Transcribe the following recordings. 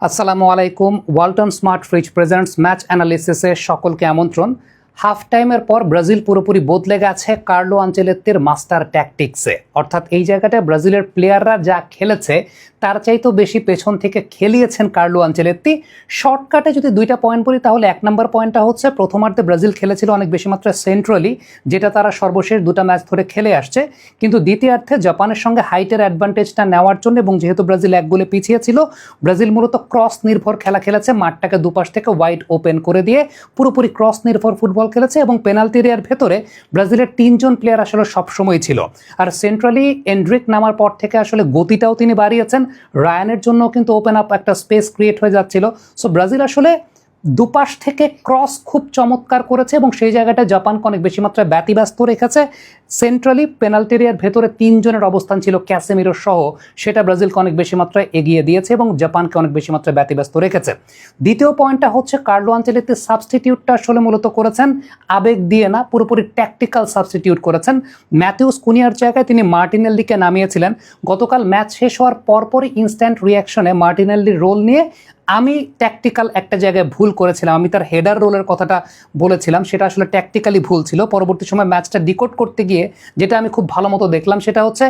আসসালামু আলাইকুম। Walton smart fridge presents match অ্যানালিসিসে সকলকে আমন্ত্রণ। হাফ টাইমের পর ব্রাজিল পুরোপুরি বদলে গেছে কার্লো আনচেলত্তির মাস্টার ট্যাকটিক্সে। অর্থাৎ এই জায়গাটায় ব্রাজিলের প্লেয়াররা যা খেলেছে তার চাইতেও বেশি পেছন থেকে খেলিয়েছেন কার্লো আনচেলত্তি। শর্টকাটে যদি দুইটা পয়েন্ট বলি তাহলে এক নম্বর পয়েন্টটা হচ্ছে প্রথমার্ধে ব্রাজিল খেলেছিল অনেক বেশি মাত্রায় সেন্ট্রালি, যেটা তারা সর্বশেষ দুটা ম্যাচ ধরে খেলে আসছে। কিন্তু দ্বিতীয়ার্ধে জাপানের সঙ্গে হাইটের অ্যাডভান্টেজটা নেওয়ার জন্য এবং যেহেতু ব্রাজিল এক গোলে পিছিয়ে ছিল, ব্রাজিল মূলত ক্রস নির্ভর খেলা খেলেছে। মাঠটাকে দুপাশ থেকে ওয়াইড ওপেন করে দিয়ে পুরোপুরি ক্রস নির্ভর ফুটবল খেলেছে এবং পেনাল্টি এরিয়ার ভেতরে ব্রাজিলের তিনজন প্লেয়ার আসলে সবসময় ছিল। আর সেন্ট্রালি এন্ড্রিক নামার পর থেকে আসলে গতিটাও তিনি বাড়িয়েছেন। রায়ানের জন্য কিন্তু ওপেন আপ একটা স্পেস ক্রিয়েট হয়ে যাচ্ছিল। সো ব্রাজিল আসলে দুপাশ থেকে ক্রস খুব চমৎকার করেছে এবং সেই জায়গাটা জাপানকে অনেক বেশি মাত্রায় ব্যতিব্যস্ত রেখেছে। সেন্ট্রালি পেনাল্টি এরিয়ার ভেতরে তিনজনের অবস্থান ছিল ক্যাসেমিরো সহ, সেটা ব্রাজিলকে অনেক বেশি মাত্রায় এগিয়ে দিয়েছে এবং জাপানকে অনেক বেশি মাত্রায় ব্যতিব্যস্ত রেখেছে। দ্বিতীয় পয়েন্টটা হচ্ছে কার্লো আনচেলত্তি সাবস্টিটিউটটা আসলে মূলত করেছেন আবেগ দিয়ে না, পুরোপুরি ট্যাকটিক্যাল সাবস্টিটিউট করেছেন। ম্যাথিউস কুনিয়ার জায়গায় তিনি মার্টিনেল্লিকে নামিয়েছিলেন। গতকাল ম্যাচ শেষ হওয়ার পরপরই ইনস্ট্যান্ট রিয়াকশনে মার্টিনেল্লির রোল নিয়ে আমি ট্যাকটিক্যাল একটা জায়গায় ভুল করেছিলাম। আমি তার হেডার রোলের কথাটা বলেছিলাম, সেটা আসলে ট্যাকটিক্যালি ভুল ছিল। পরবর্তী সময় ম্যাচটা ডিকোড করতে গিয়ে যেটা আমি খুব ভালো মতো দেখলাম সেটা হচ্ছে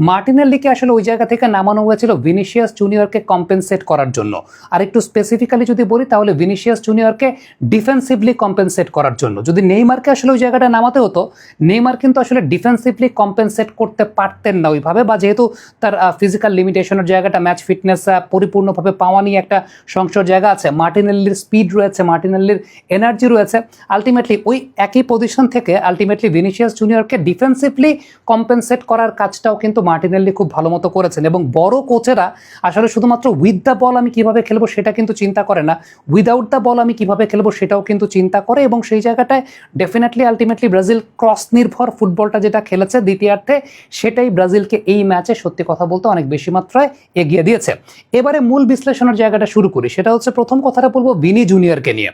মার্টিনেল্লিকে আসলে ওই জায়গা থেকে নামানো হয়েছিল ভিনিসিয়াস জুনিয়রকে কম্পেনসেট করার জন্য। আর একটু স্পেসিফিক্যালি যদি বলি তাহলে ভিনিসিয়াস জুনিয়রকে ডিফেন্সিভলি কম্পেনসেট করার জন্য। যদি নেইমারকে আসলে ওই জায়গাটা নামাতে হতো, নেইমার কিন্তু আসলে ডিফেন্সিভলি কম্পেনসেট করতে পারতেন না ওইভাবে, বা যেহেতু তার ফিজিক্যাল লিমিটেশনের জায়গাটা, ম্যাচ ফিটনেস পরিপূর্ণভাবে পাওয়া নিয়ে একটা সংশয় জায়গা আছে। মার্টিনেল্লির স্পিড রয়েছে, মার্টিনেল্লির এনার্জি রয়েছে। আলটিমেটলি ওই একই পজিশন থেকে আলটিমেটলি ভিনিসিয়াস জুনিয়রকে ডিফেন্সিভলি কম্পেনসেট করার কাজটাও কিন্তু মার্টিনেল্লি খুব ভালো মতো করেছেন। এবং বড় কোচেরা আসলে শুধুমাত্র উইথ দ্য বল আমি কিভাবে খেলবো সেটা কিন্তু চিন্তা করে না, উইদাউট দ্য বল আমি কিভাবে খেলবো সেটাও কিন্তু চিন্তা করে। এবং সেই জায়গাটায় ডেফিনেটলি আলটিমেটলি ব্রাজিল ক্রস নির্ভর ফুটবলটা যেটা খেলেছে দ্বিতীয়ার্ধে, সেটাই ব্রাজিলকে এই ম্যাচে সত্যি কথা বলতে অনেক বেশি মাত্রায় এগিয়ে দিয়েছে। এবারে মূল বিশ্লেষণের জায়গাটা শুরু করি। সেটা হচ্ছে প্রথম কথাটা বলবো ভিনি জুনিয়রকে নিয়ে।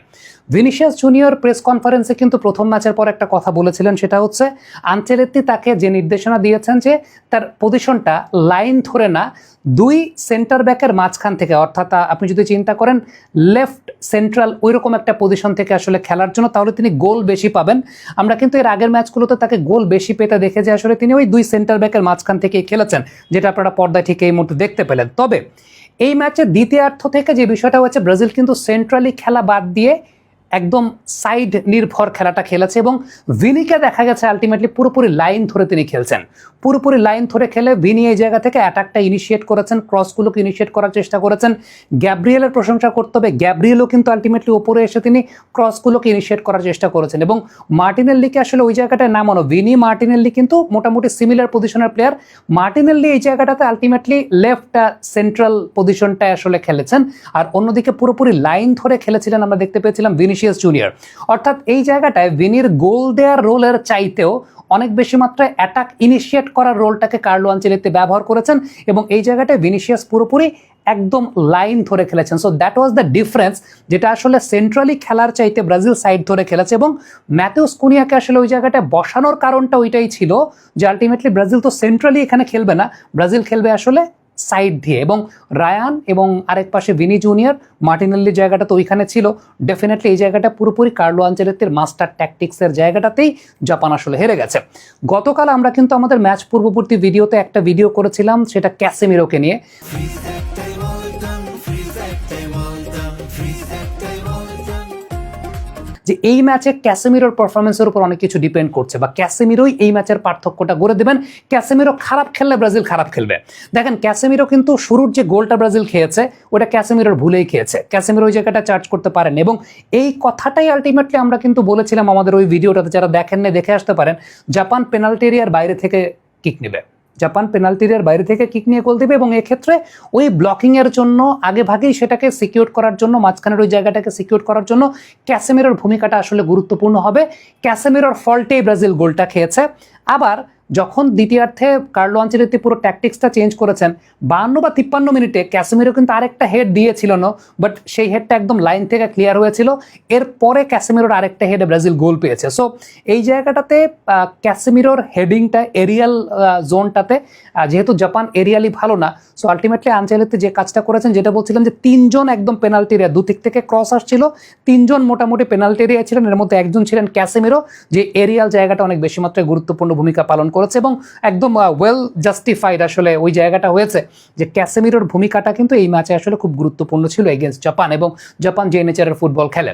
ভিনিসিয়াস জুনিয়র প্রেস কনফারেন্সে কিন্তু প্রথম ম্যাচের পর একটা কথা বলেছিলেন, সেটা হচ্ছে আনচেলত্তি তাকে যে নির্দেশনা দিয়েছেন যে তার পজিশনটা লাইন ধরে না, দুই সেন্টার ব্যাকের মাঝখান থেকে, অর্থাৎ আপনি যদি চিন্তা করেন লেফট সেন্ট্রাল ওইরকম একটা পজিশন থেকে আসলে খেলার জন্য, তাহলে তিনি গোল বেশি পাবেন। আমরা কিন্তু এর আগের ম্যাচগুলোতে তাকে গোল বেশি পেতে দেখে যে আসলে তিনি ওই দুই সেন্টার ব্যাকের মাঝখান থেকেই খেলেছেন, যেটা আপনারা পর্দায় ঠিক এই মুহূর্তে দেখতে পেলেন। তবে এই ম্যাচের দ্বিতীয়ার্ধ থেকে যে বিষয়টা হচ্ছে, ব্রাজিল কিন্তু সেন্ট্রালি খেলা বাদ দিয়ে একদম সাইড নির্ভর খেলাটা খেলেছে এবং ভিনিকে দেখা গেছে আলটিমেটলি পুরোপুরি লাইন ধরে তিনি খেলছেন। পুরোপুরি লাইন ধরে খেলে ভিনি এই জায়গা থেকে অ্যাটাকটা ইনিশিয়েট করেছেন, ক্রসগুলোকে ইনিশিয়েট করার চেষ্টা করেছেন। গ্যাব্রিয়েলের প্রশংসা করতে হবে, গ্যাব্রিয়েলও কিন্তু আলটিমেটলি ওপরে এসে তিনি ক্রসগুলোকে ইনিশিয়েট করার চেষ্টা করেছেন। এবং মার্টিনেল্লিকে আসলে ওই জায়গাটায় নামানো, ভিনি মার্টিনেল্লি কিন্তু মোটামুটি সিমিলার পজিশনের প্লেয়ার। মার্টিনেল্লি এই জায়গাটাতে আলটিমেটলি লেফট সেন্ট্রাল পজিশনটায় আসলে খেলেছেন, আর অন্যদিকে পুরোপুরি লাইন ধরে খেলেছিলেন আমরা দেখতে পেয়েছিলাম ভিনিসিয়াস জুনিয়র। অর্থাৎ এই জায়গাটায় ভিনির গোল দেওয়ার রোলের চাইতেও অনেক বেশি মাত্রায় অ্যাটাক ইনিশিয়েট করার রোলটাকে কার্লো আনচেলত্তি ব্যবহার করেছেন এবং এই জায়গাটায় ভিনিসিয়াস পুরোপুরি একদম লাইন ধরে খেলেছেন। So that was the difference, যেটা আসলে সেন্ট্রালি খেলার চাইতে ব্রাজিল সাইড ধরে খেলেছে। এবং ম্যাথিউস কুনিয়াকে আসলে ওই জায়গাটায় বসানোর কারণটা ওইটাই ছিল যে আলটিমেটলি ব্রাজিল তো সেন্ট্রালি এখানে খেলবে না, ব্রাজিল খেলবে আসলে সাইড দিয়ে। এবং রায়ান এবং আরেক পাশে ভিনি জুনিয়র, মার্টিনেল্লির জায়গাটা তো ওইখানে ছিল। ডেফিনেটলি এই জায়গাটা পুরোপুরি কার্লো আনচেলত্তির মাস্টার ট্যাকটিক্সের জায়গাটাতেই জাপান আসলে হেরে গেছে। গতকাল আমরা কিন্তু আমাদের ম্যাচ পূর্ববর্তী ভিডিওতে একটা ভিডিও করেছিলাম, সেটা ক্যাসেমিরোকে নিয়ে। যে এই ম্যাচে ক্যাসেমিরোর পারফরমেন্সের উপর অনেক কিছু ডিপেন্ড করছে, বা ক্যাসেমিরোই এই ম্যাচের পার্থক্যটা গড়ে দেবেন। ক্যাসেমিরো খারাপ খেললে ব্রাজিল খারাপ খেলবে। দেখেন ক্যাসেমিরো কিন্তু শুরুর যে গোলটা ব্রাজিল খেয়েছে ওটা ক্যাসেমিরোর ভুলেই খেয়েছে, ক্যাসেমিরো ওই জায়গাটা চার্জ করতে পারেন। এবং এই কথাটাই আলটিমেটলি আমরা কিন্তু বলেছিলাম আমাদের ওই ভিডিওটাতে, যারা দেখেন না দেখে আসতে পারেন। জাপান পেনাল্টি এরিয়ার বাইরে থেকে কিক নেবে, জাপান পেনাল্টি এরিয়ার বাইরে থেকে কিক নিয়ে গোল দেবে এবং এক্ষেত্রে ওই ব্লকিংয়ের জন্য আগে ভাগেই সেটাকে সিকিউর করার জন্য, মাঝখানের ওই জায়গাটাকে সিকিউর করার জন্য ক্যাসেমিরোর ভূমিকাটা আসলে গুরুত্বপূর্ণ হবে। ক্যাসেমিরোর ফল্টেই ব্রাজিল গোলটা খেয়েছে। আবার যখন দ্বিতীয়ার্ধে কার্লো আনচেলত্তি পুরো ট্যাকটিক্সটা চেঞ্জ করেছেন, 52 বা 53 মিনিটে ক্যাসেমিরো কিন্তু আরেকটা হেড দিয়েছিল না, বাট সেই হেডটা একদম লাইন থেকে ক্লিয়ার হয়েছিল। এরপরে ক্যাসেমিরোর আরেকটা হেডে ব্রাজিল গোল পেয়েছে। সো এই জায়গাটাতে ক্যাসেমিরোর হেডিংটা এরিয়াল জোনটাতে, যেহেতু জাপান এরিয়ালি ভালো না, সো আলটিমেটলি আনচেলত্তি যে কাজটা করেছেন, যেটা বলছিলাম যে 3 জন একদম পেনাল্টি এরিয়া, দুদিক থেকে ক্রস আসছিল, 3 জন মোটামুটি পেনাল্টি এরিয়া ছিলেন, এর মধ্যে একজন ছিলেন ক্যাসেমিরো, যে এরিয়াল জায়গাটা অনেক বেশি মাত্রায় গুরুত্বপূর্ণ ভূমিকা পালন করেছে এবং একদম ওয়েল জাস্টিফাইড আসলে ওই জায়গাটা হয়েছে যে ক্যাসেমিরোর ভূমিকাটা কিন্তু এই ম্যাচে আসলে খুব গুরুত্বপূর্ণ ছিল এগেনস্ট জাপান, এবং জাপান যে নেচারের ফুটবল খেলে।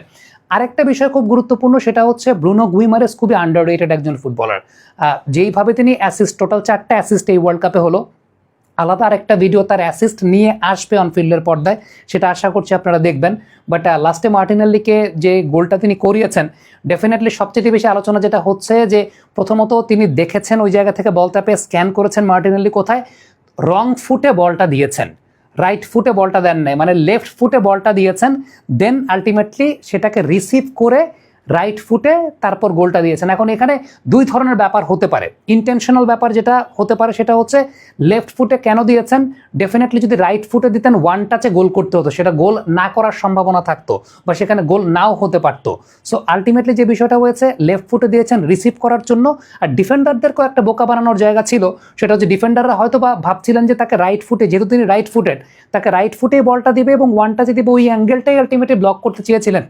আরেকটা বিষয় খুব গুরুত্বপূর্ণ, সেটা হচ্ছে ব্রুনো গুইমারেস খুবই আন্ডাররেটেড একজন ফুটবলার। যেইভাবে তিনি অ্যাসিস্ট, টোটাল 4টা অ্যাসিস্ট এই ওয়ার্ল্ড কাপে হলো, আলাদা আরেকটা ভিডিও তার অ্যাসিস্ট নিয়ে আসবে অনফিল্ডের পর্দায়, সেটা আশা করছি আপনারা দেখবেন। বাট লাস্টে মার্টিনেল্লিকে যে গোলটা তিনি করিয়েছেন, ডেফিনেটলি সবচেয়ে বেশি আলোচনা যেটা হচ্ছে যে প্রথমত তিনি দেখেছেন ওই জায়গা থেকে বলটা পেয়ে স্ক্যান করেছেন মার্টিনেল্লি কোথায়, রং ফুটে বলটা দিয়েছেন, রাইট ফুটে বলটা দেন নাই, মানে লেফট ফুটে বলটা দিয়েছেন, দেন আলটিমেটলি সেটাকে রিসিভ করে রাইট ফুটে তারপর গোলটা দিয়েছেন। এখন এখানে দুই ধরনের ব্যাপার হতে পারে। ইন্টেনশনাল ব্যাপার যেটা হতে পারে সেটা হচ্ছে লেফট ফুটে কেন দিয়েছেন, ডেফিনেটলি যদি রাইট ফুটে দিতেন ওয়ান টাচে গোল করতে হতো, সেটা গোল না করার সম্ভাবনা থাকতো বা সেখানে গোল নাও হতে পারতো। সো আলটিমেটলি যে বিষয়টা হয়েছে, লেফট ফুটে দিয়েছেন রিসিভ করার জন্য, আর ডিফেন্ডারদেরকেও একটা বোকা বানানোর জায়গা ছিল, সেটা হচ্ছে ডিফেন্ডাররা হয়তো বা ভাবছিলেন যে তাকে রাইট ফুটে, যেহেতু তিনি রাইট ফুটেড, তাকে রাইট ফুটেই বলটা দিবে এবং ওয়ান টাচে দিবে, ওই অ্যাঙ্গেলটাই আলটিমেটলি ব্লক করতে চেয়েছিলেন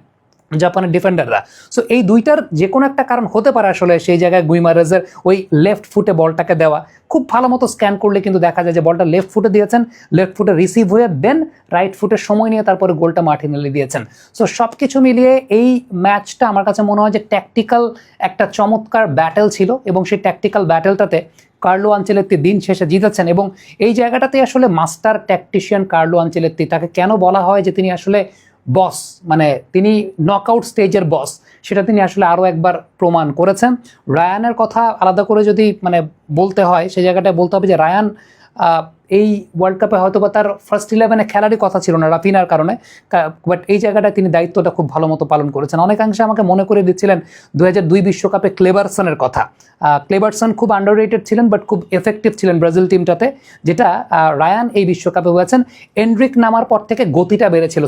জাপানের ডিফেন্ডাররা। সো এই দুইটার যে কোনো একটা কারণ হতে পারে আসলে সেই জায়গায় গুইমারেজের ওই লেফট ফুটে বলটাকে দেওয়া। খুব ভালো মতো স্ক্যান করলে কিন্তু দেখা যায় যে বলটা লেফট ফুটে দিয়েছেন, লেফট ফুটে রিসিভ হয়ে দেন রাইট ফুটে সময় নিয়ে তারপরে গোলটা মার্টিনেল্লি দিয়েছেন। সো সব কিছু মিলিয়ে এই ম্যাচটা আমার কাছে মনে হয় যে ট্যাকটিক্যাল একটা চমৎকার ব্যাটেল ছিল, এবং সেই ট্যাকটিক্যাল ব্যাটেলটাতে কার্লো আনচেলত্তি দিন শেষে জিতেছেন। এবং এই জায়গাটাতে আসলে মাস্টার ট্যাকটিশিয়ান কার্লো আনচেলত্তি, তাকে কেন বলা হয় যে তিনি আসলে বস, মানে তিনি নকআউট স্টেজের বস, সেটা তিনি আসলে আরও একবার প্রমাণ করেছেন। রায়ানের কথা আলাদা করে যদি মানে বলতে হয়, সেই জায়গাটায় বলতে হবে যে রায়ান এই ওয়ার্ল্ড কাপে হয়তো বা তার ফার্স্ট 11-এ খেলারই কথা ছিল না রাফিনার কারণে, বাট এই জায়গাটায় তিনি দায়িত্বটা খুব ভালো মতো পালন করেছেন। অনেকাংশে আমাকে মনে করে দিচ্ছিলেন 2002 বিশ্বকাপে ক্লেবারসনের কথা। ক্লেবারসন খুব আন্ডাররেটেড ছিলেন, বাট খুব এফেক্টিভ ছিলেন ব্রাজিল টিমটাতে, যেটা রায়ান এই বিশ্বকাপে হয়েছেন। এন্ড্রিক নামার পর থেকে গতিটা বেড়েছিল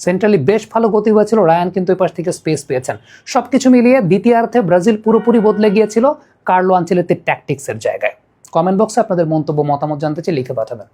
সেন্ট্রালি বেশ ভালো গতি হয়েছিল, রায়ান কিন্তু এই পাশ থেকে স্পেস পেয়েছেন। সব কিছু মিলিয়ে দ্বিতীয়ার্ধে ব্রাজিল পুরোপুরি বদলে গিয়েছিল কার্লো আনচেলত্তির ট্যাকটিক্সের জায়গায়। কমেন্ট বক্সে আপনাদের মন্তব্য মতামত জানতে চাই, লিখে পাঠাবেন।